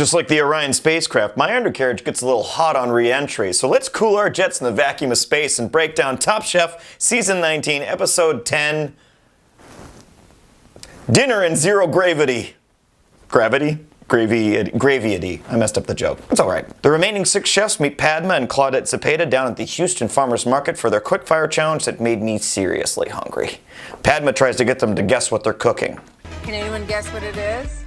Just like the Orion spacecraft, my undercarriage gets a little hot on re-entry, so let's cool our jets in the vacuum of space and break down Top Chef Season 19, Episode 10, Dinner in Zero Gravity. Gravity? Gravity. I messed up the joke. It's alright. The remaining 6 chefs meet Padma and Claudette Zepeda down at the Houston Farmers Market for their quickfire challenge that made me seriously hungry. Padma tries to get them to guess what they're cooking. Can anyone guess what it is?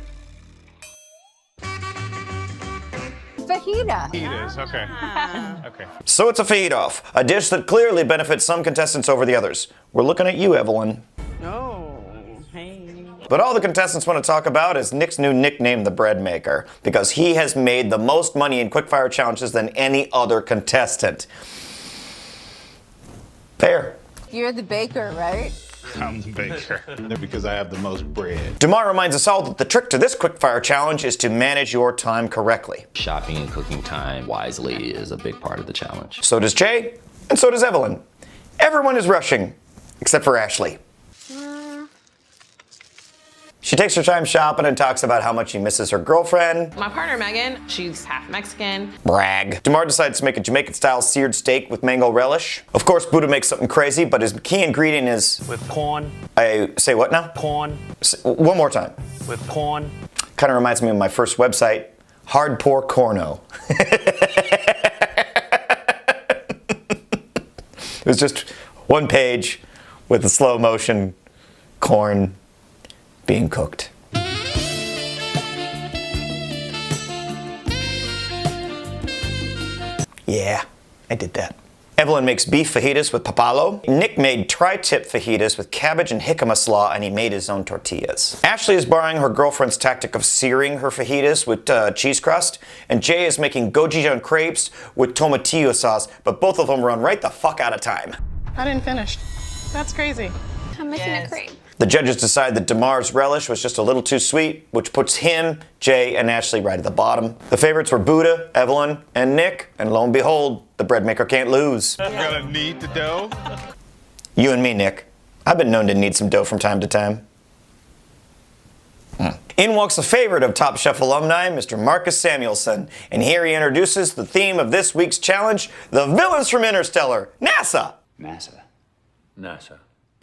Fajita. Fajitas, okay. Okay. So it's a feed-off, a dish that clearly benefits some contestants over the others. We're looking at you, Evelyn. Oh, hey. But all the contestants want to talk about is Nick's new nickname, the Bread Maker, because he has made the most money in quickfire challenges than any other contestant. Fair. You're the baker, right? I'm the baker. Because I have the most bread. Damar reminds us all that the trick to this quickfire challenge is to manage your time correctly. Shopping and cooking time wisely is a big part of the challenge. So does Jay, and so does Evelyn. Everyone is rushing, except for Ashley. She takes her time shopping and talks about how much she misses her girlfriend. My partner, Megan, she's half Mexican. Brag. Damar decides to make a Jamaican-style seared steak with mango relish. Of course, Buddha makes something crazy, but his key ingredient is... With corn. Say what now? Corn. One more time. With corn. Kind of reminds me of my first website, Hardcore Corno. It was just one page with the slow motion corn being cooked. Yeah, I did that. Evelyn makes beef fajitas with papalo. Nick made tri-tip fajitas with cabbage and jicama slaw, and he made his own tortillas. Ashley is borrowing her girlfriend's tactic of searing her fajitas with cheese crust, and Jay is making gochujang crepes with tomatillo sauce, but both of them run right the fuck out of time. I didn't finish. That's crazy. I'm missing a crepe. The judges decide that Damar's relish was just a little too sweet, which puts him, Jay, and Ashley right at the bottom. The favorites were Buddha, Evelyn, and Nick, and lo and behold, the bread maker can't lose. I'm gonna knead the dough. You and me, Nick. I've been known to knead some dough from time to time. In walks a favorite of Top Chef alumni, Mr. Marcus Samuelson, and here he introduces the theme of this week's challenge, the villains from Interstellar, NASA. NASA.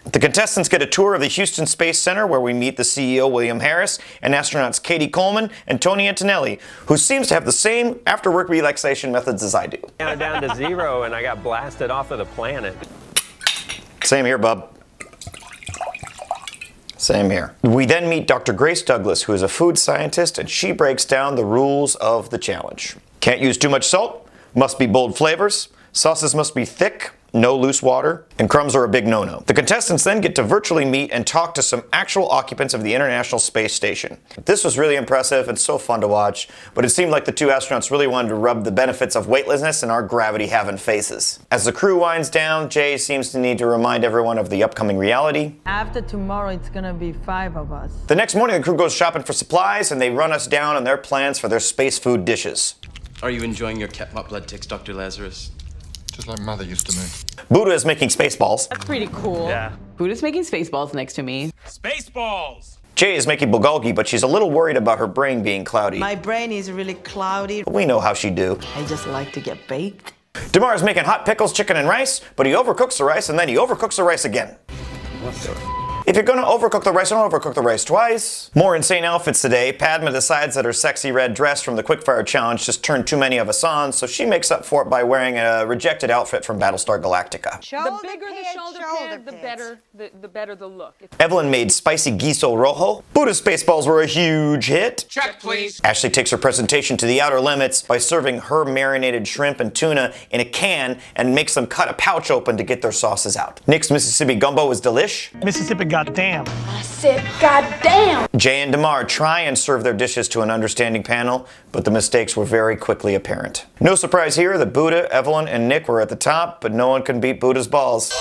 The contestants get a tour of the Houston Space Center where we meet the CEO, William Harris, and astronauts Katie Coleman and Tony Antonelli, who seems to have the same after-work relaxation methods as I do. Down to 0 and I got blasted off of the planet. Same here, bub. Same here. We then meet Dr. Grace Douglas, who is a food scientist, and she breaks down the rules of the challenge. Can't use too much salt, must be bold flavors, sauces must be thick, no loose water, and crumbs are a big no-no. The contestants then get to virtually meet and talk to some actual occupants of the International Space Station. This was really impressive and so fun to watch, but it seemed like the two astronauts really wanted to rub the benefits of weightlessness and our gravity-having faces. As the crew winds down, Jay seems to need to remind everyone of the upcoming reality. After tomorrow, it's gonna be 5 of us. The next morning, the crew goes shopping for supplies, and they run us down on their plans for their space food dishes. Are you enjoying your Ketmop blood ticks, Dr. Lazarus? Just like Mother used to me. Buddha is making Spaceballs. That's pretty cool. Yeah. Buddha's making Spaceballs next to me. Spaceballs. Jay is making bulgogi, but she's a little worried about her brain being cloudy. My brain is really cloudy. We know how she do. I just like to get baked. Damar is making hot pickles, chicken, and rice, but he overcooks the rice, and then he overcooks the rice again. If you're gonna overcook the rice, don't overcook the rice twice. More insane outfits today. Padma decides that her sexy red dress from the Quickfire Challenge just turned too many of us on, so she makes up for it by wearing a rejected outfit from Battlestar Galactica. The bigger the shoulder pad, the better the look. Evelyn made spicy guiso rojo. Buddha's Spaceballs were a huge hit. Check, please. Ashley takes her presentation to the outer limits by serving her marinated shrimp and tuna in a can and makes them cut a pouch open to get their sauces out. Nick's Mississippi gumbo was delish. Mississippi, goddamn. I said, goddamn. Jay and Damar try and serve their dishes to an understanding panel, but the mistakes were very quickly apparent. No surprise here that Buddha, Evelyn, and Nick were at the top, but no one can beat Buddha's balls.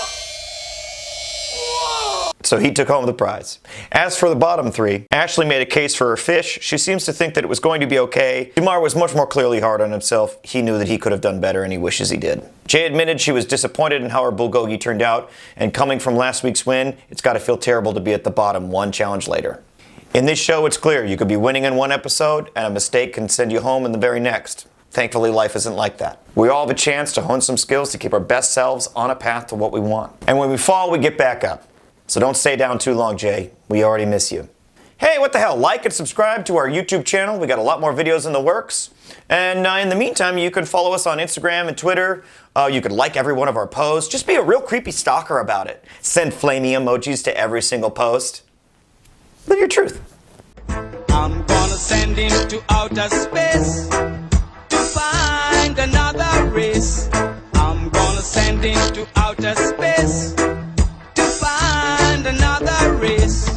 So he took home the prize. As for the bottom three, Ashley made a case for her fish. She seems to think that it was going to be okay. Damar was much more clearly hard on himself. He knew that he could have done better, and he wishes he did. Jay admitted she was disappointed in how her bulgogi turned out, and coming from last week's win, it's got to feel terrible to be at the bottom one challenge later. In this show, it's clear you could be winning in one episode and a mistake can send you home in the very next. Thankfully, life isn't like that. We all have a chance to hone some skills to keep our best selves on a path to what we want. And when we fall, we get back up. So don't stay down too long, Jay. We already miss you. Hey, what the hell? Like and subscribe to our YouTube channel. We got a lot more videos in the works. And in the meantime, you can follow us on Instagram and Twitter. You could like every one of our posts. Just be a real creepy stalker about it. Send flamey emojis to every single post. Live your truth. I'm gonna send him to outer space to find another race. I'm gonna send him to outer space to find another race.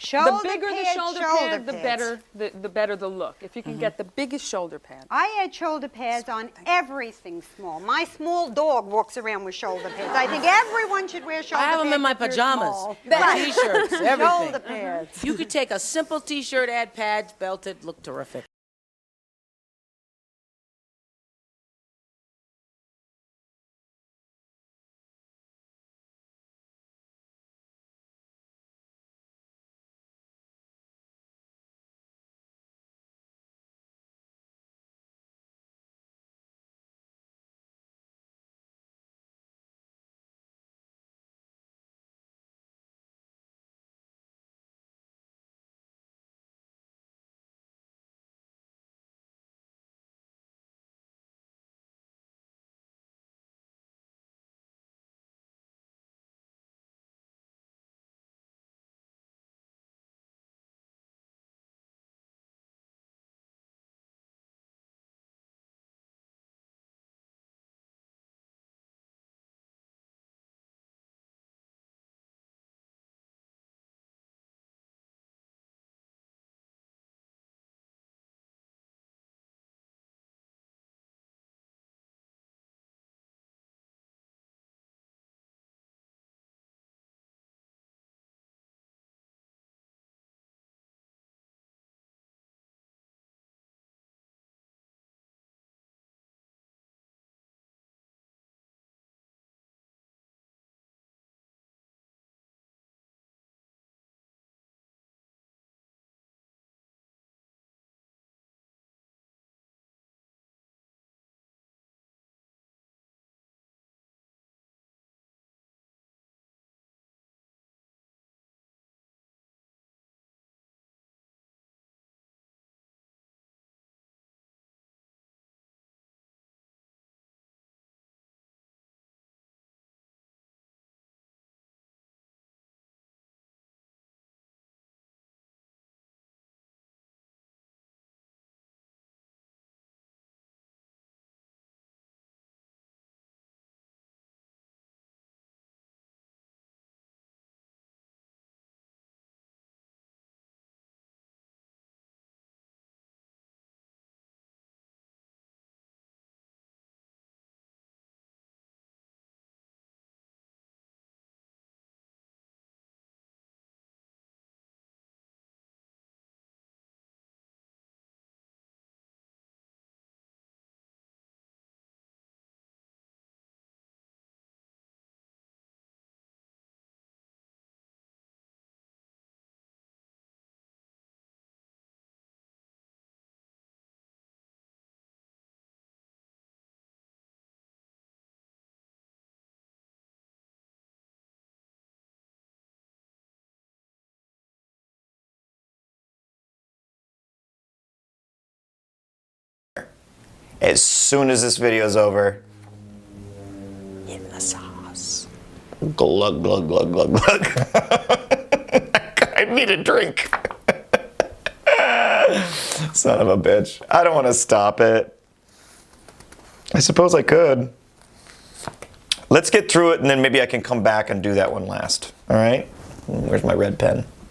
The bigger the shoulder pad, the better the look. If you can get the biggest shoulder pad. I had shoulder pads on everything small. My small dog walks around with shoulder pads. I think everyone should wear shoulder pads. I have them in my pajamas, t-shirts, everything. Shoulder pads. You could take a simple t-shirt, add pads, belt it, look terrific. As soon as this video is over, in the sauce. Glug, glug, glug, glug, glug. I need a drink. Son of a bitch. I don't want to stop it. I suppose I could. Let's get through it and then maybe I can come back and do that one last. All right? Where's my red pen?